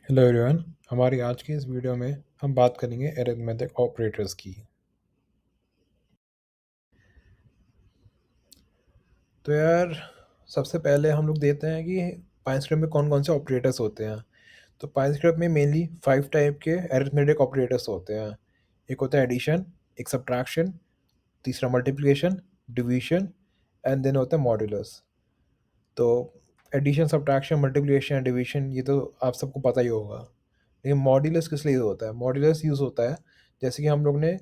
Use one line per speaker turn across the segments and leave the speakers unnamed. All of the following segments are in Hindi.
Hello everyone. हमारी आज की इस वीडियो में हम बात करेंगे अरिथमेटिक ऑपरेटर्स की। तो यार, सबसे पहले हम लोग देखते हैं कि पाइथन में कौन कौन से ऑपरेटर्स होते हैं। तो पाइथन में मेनली 5 टाइप के अरिथमेटिक ऑपरेटर्स होते हैं। एक होता है एडिशन, एक सब्ट्रैक्शन, तीसरा मल्टीप्लिकेशन, डिवीजन एंड देन होता है मॉड्यूलस। तो एडिशन, सब्ट्रैक्शन, मल्टीप्लिकेशन, डिवीजन ये तो आप सबको पता ही होगा। लेकिन मॉड्यूलस किस लिए होता है? मॉड्यूलस यूज़ होता है जैसे कि हम लोग ने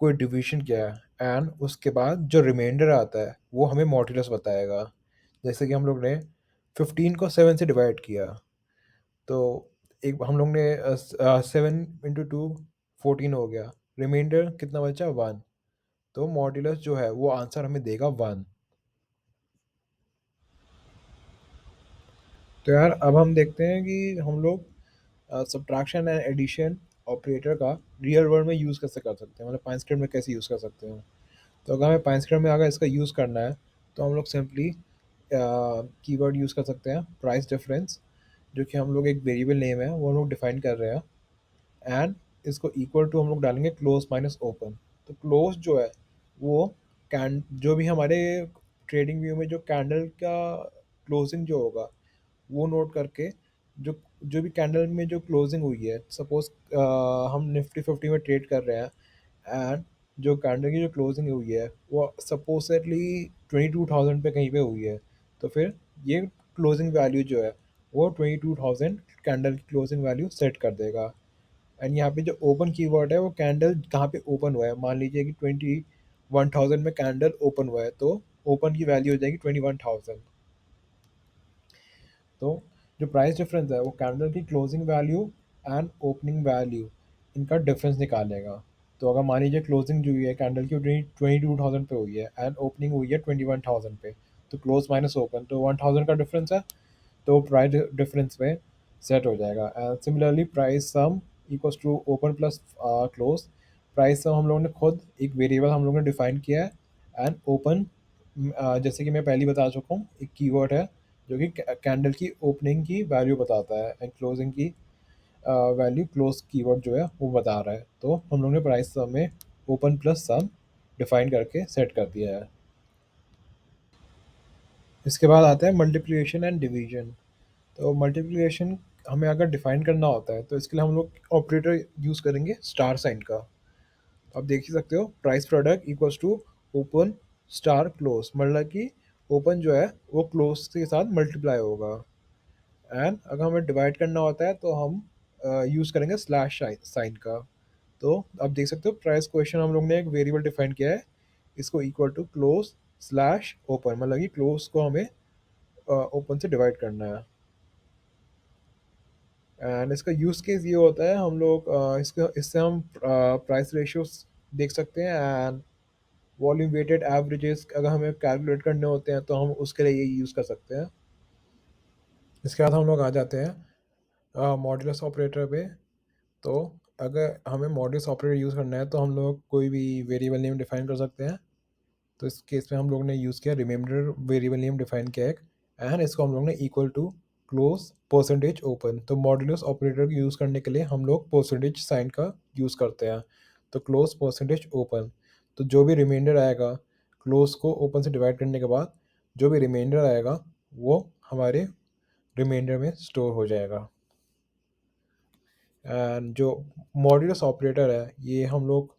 कोई डिवीजन किया है एंड उसके बाद जो रिमाइंडर आता है वो हमें मॉड्यूलस बताएगा। जैसे कि हम लोग ने 15 को 7 से डिवाइड किया, तो एक हम लोग ने 7 × 2 14 हो गया, रिमाइंडर कितना बचा? 1। तो मॉड्यूलस जो है वो आंसर हमें देगा 1। तो यार अब हम देखते हैं कि हम लोग सब्ट्रैक्शन एंड एडिशन ऑपरेटर का रियल वर्ल्ड में यूज़ कैसे कर सकते हैं, मतलब पाइथन में कैसे यूज़ कर सकते हैं। तो अगर हमें पाइथन में अगर इसका यूज़ करना है तो हम लोग सिंपली कीवर्ड यूज़ कर सकते हैं प्राइस डिफरेंस, जो कि हम लोग एक वेरिएबल नेम है वो हम लोग डिफाइन कर रहे हैं। एंड इसको इक्वल टू हम लोग डालेंगे क्लोज माइनस ओपन। तो क्लोज जो है वो कैंड जो भी हमारे ट्रेडिंग व्यू में जो कैंडल का क्लोजिंग जो होगा वो नोट करके, जो जो भी कैंडल में जो क्लोजिंग हुई है, सपोज हम निफ्टी 50 में ट्रेड कर रहे हैं एंड जो कैंडल की जो क्लोजिंग हुई है वो सपोजली 22,000 पे कहीं पे हुई है, तो फिर ये क्लोजिंग वैल्यू जो है वो 22,000 कैंडल की क्लोजिंग वैल्यू सेट कर देगा। एंड यहाँ पे जो ओपन कीवर्ड है वो कैंडल कहाँ पे ओपन हुआ है, मान लीजिए कि 21,000 में कैंडल ओपन हुआ है तो ओपन की वैल्यू हो जाएगी 21,000। तो जो प्राइस डिफरेंस है वो कैंडल की closing value and opening value इनका डिफरेंस निकालेगा। तो अगर मान लीजिए क्लोजिंग जो हुई है कैंडल की 22,000 पे हुई है एंड ओपनिंग हुई है 21,000 पे, तो क्लोज माइनस ओपन तो 1,000 का डिफरेंस है, तो प्राइस डिफरेंस में सेट हो जाएगा। And similarly price sum equals to open plus close. Price sum हम लोगों ने खुद एक वेरिएबल हम लोगों ने डिफाइन किया है एंड ओपन, जैसे कि मैं पहले ही बता चुका हूँ, एक कीवर्ड है जो कि कैंडल की ओपनिंग की वैल्यू बताता है एंड क्लोजिंग की वैल्यू क्लोज कीवर्ड जो है वो बता रहा है। तो हम लोगों ने प्राइस सम में ओपन प्लस सम डिफाइन करके सेट कर दिया है। इसके बाद आता है मल्टीप्लिकेशन एंड डिवीजन। तो मल्टीप्लिकेशन हमें अगर डिफाइन करना होता है तो इसके लिए हम लोग ऑपरेटर यूज़ करेंगे स्टार साइन का। आप देख ही सकते हो price product equals to open star close, मतलब कि ओपन जो है वो क्लोज के साथ मल्टीप्लाई होगा। एंड अगर हमें डिवाइड करना होता है तो हम यूज़ करेंगे स्लैश साइन का। तो आप देख सकते हो प्राइस क्वेश्चन हम लोग ने एक वेरिएबल डिफाइन किया है, इसको equal to close slash open, मतलब कि क्लोज को हमें ओपन से डिवाइड करना है। एंड इसका यूज़ केस ये होता है, हम लोग इसका इससे हम प्राइस रेशियोज देख सकते हैं एंड वॉल्यूम वेटेड एवरेजेस अगर हमें कैलकुलेट करने होते हैं तो हम उसके लिए ये यूज़ कर सकते हैं। इसके बाद हम लोग आ जाते हैं मॉड्यूलस ऑपरेटर पे। तो अगर हमें मॉड्यूलस ऑपरेटर यूज़ करना है तो हम लोग कोई भी वेरिएबल नेम डिफाइन कर सकते हैं। तो इस केस में हम लोग ने यूज़ किया रिमेंडर वेरिएबल नेम डिफाइन किया एक, एंड इसको हम लोग ने equal to close percentage open. तो मॉड्यूलस ऑपरेटर को यूज़ करने के लिए हम लोग परसेंटेज साइन का यूज़ करते हैं। तो क्लोज परसेंटेज ओपन, तो जो भी रिमाइंडर आएगा क्लोज को ओपन से डिवाइड करने के बाद, जो भी रिमाइंडर आएगा वो हमारे रिमाइंडर में स्टोर हो जाएगा। एंड जो मॉड्यूलस ऑपरेटर है ये हम लोग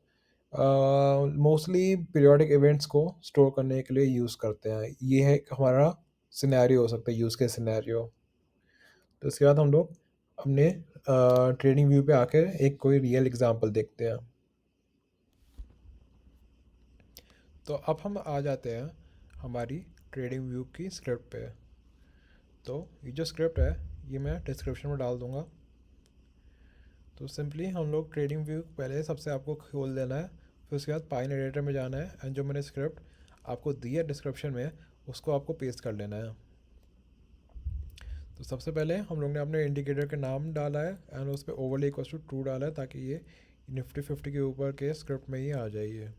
मोस्टली पीरियोडिक इवेंट्स को स्टोर करने के लिए यूज़ करते हैं। ये है एक हमारा सिनेरियो हो सकता है, यूज़ के सिनेरियो। तो इसके बाद हम लोग अपने ट्रेडिंग व्यू पे आकर एक कोई रियल एग्जांपल देखते हैं। तो अब हम आ जाते हैं हमारी ट्रेडिंग व्यू की स्क्रिप्ट पे। तो ये जो स्क्रिप्ट है ये मैं डिस्क्रिप्शन में डाल दूँगा। तो सिंपली हम लोग ट्रेडिंग व्यू पहले सबसे आपको खोल देना है, फिर उसके बाद पाइन एडिटर में जाना है एंड जो मैंने स्क्रिप्ट आपको दी है डिस्क्रिप्शन में उसको आपको पेस्ट कर लेना है। तो सबसे पहले हम लोग ने अपने इंडिकेटर के नाम डाला है एंड उस पर ओवरले इक्वल्स टू ट्रू डाला है ताकि ये निफ्टी 50 के ऊपर के स्क्रिप्ट में ही आ जाइए।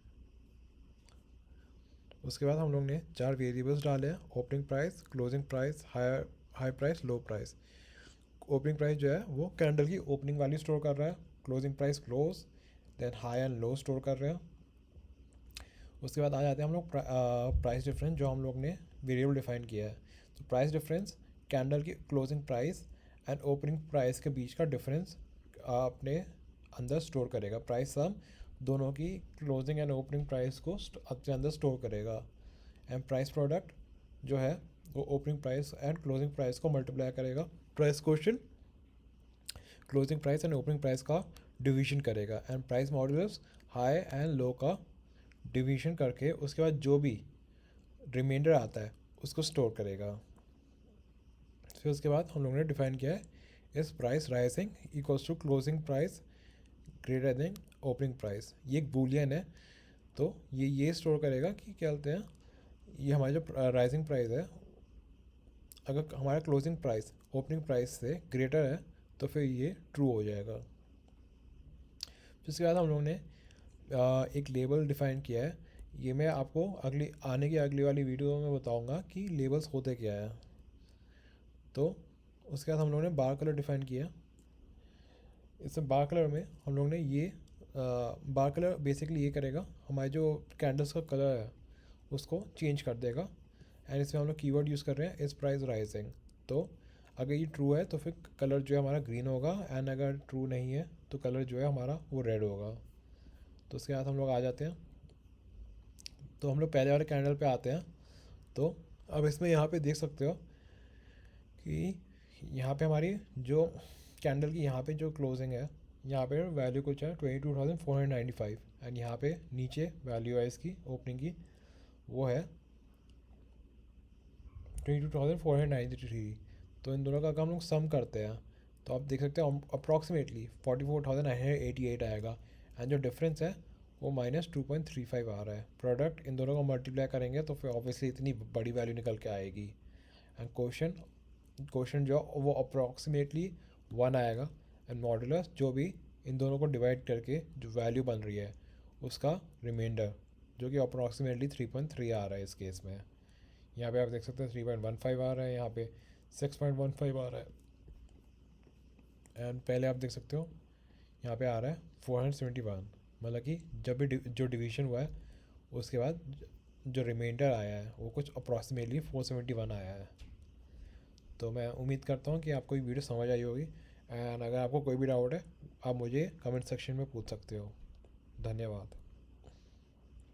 उसके बाद हम लोग ने 4 वेरिएबल्स डाले हैं, opening price, closing price, high price, लो प्राइस। ओपनिंग प्राइस जो है वो कैंडल की ओपनिंग वैल्यू स्टोर कर रहा है, closing price close, then high and low store कर रहे हैं। उसके बाद आ जाते हैं हम लोग प्राइस डिफरेंस, जो हम लोग ने वेरिएबल डिफाइन किया है। तो प्राइस डिफरेंस कैंडल की closing price and opening price के बीच का डिफरेंस अपने अंदर स्टोर करेगा। प्राइस सम दोनों की क्लोजिंग एंड ओपनिंग प्राइस को अपने अंदर स्टोर करेगा। एंड प्राइस प्रोडक्ट जो है वो opening price and closing price को मल्टीप्लाई करेगा। Price question closing price and opening price का डिवीजन करेगा। And price modulus high and लो का डिवीजन करके उसके बाद जो भी रिमाइंडर आता है उसको स्टोर करेगा। फिर उसके बाद हम लोगों ने डिफाइन किया है इस price rising equals to closing price greater than opening price. ये एक बूलियन है, तो ये स्टोर करेगा कि क्या बोलते हैं, ये हमारा जो राइजिंग प्राइस है, अगर हमारा क्लोजिंग प्राइस ओपनिंग प्राइस से ग्रेटर है तो फिर ये ट्रू हो जाएगा। फिर उसके बाद हम लोगों ने एक लेबल डिफाइन किया है। ये मैं आपको अगली वाली वीडियो में बताऊंगा कि लेबल्स होते क्या है। तो उसके बाद हम लोगों ने बार कलर डिफाइन किया। इसमें बार कलर में हम लोग ने ये बार कलर बेसिकली ये करेगा, हमारे जो कैंडल्स का कलर है उसको चेंज कर देगा। एंड इसमें हम लोग कीवर्ड यूज़ कर रहे हैं इस प्राइस राइजिंग। तो अगर ये ट्रू है तो फिर कलर जो है हमारा ग्रीन होगा, एंड अगर ट्रू नहीं है तो कलर जो है हमारा वो रेड होगा। तो उसके बाद हम लोग आ जाते हैं, तो हम लोग पहले वाले कैंडल पे आते हैं। तो अब इसमें यहाँ पे देख सकते हो कि यहाँ पे हमारी जो कैंडल की यहाँ पे जो क्लोजिंग है, यहाँ पे वैल्यू कुछ है 22,495, एंड यहाँ पे नीचे वैल्यू है इसकी ओपनिंग की, वो है 22,493। तो इन दोनों का अगर हम लोग सम करते हैं तो आप देख सकते हैं अप्रॉक्सीमेटली 44,988 आएगा। एंड जो डिफरेंस है वो -2.35 आ रहा है। प्रोडक्ट इन दोनों को मल्टीप्लाई करेंगे तो फिर ऑब्वियसली इतनी बड़ी वैल्यू निकल के आएगी। एंड क्वेश्चन जो वो अप्रॉक्सीमेटली 1 आएगा। एंड मॉडुलस जो भी इन दोनों को डिवाइड करके जो वैल्यू बन रही है उसका रिमाइंडर, जो कि अप्रॉक्सीमेटली 3.3 आ रहा है इस केस में। यहाँ पे आप देख सकते हैं 3.15 आ रहा है, यहाँ पे 6.15 आ रहा है। एंड पहले आप देख सकते हो यहाँ पे आ रहा है 471, मतलब कि जब भी जो डिवीजन हुआ है उसके बाद जो रिमाइंडर आया है वो कुछ अप्रॉक्सीमेटली 471 आया है। तो मैं उम्मीद करता हूँ कि आपको ये वीडियो समझ आई होगी। एंड अगर आपको कोई भी डाउट है आप मुझे कमेंट सेक्शन में पूछ सकते हो। धन्यवाद।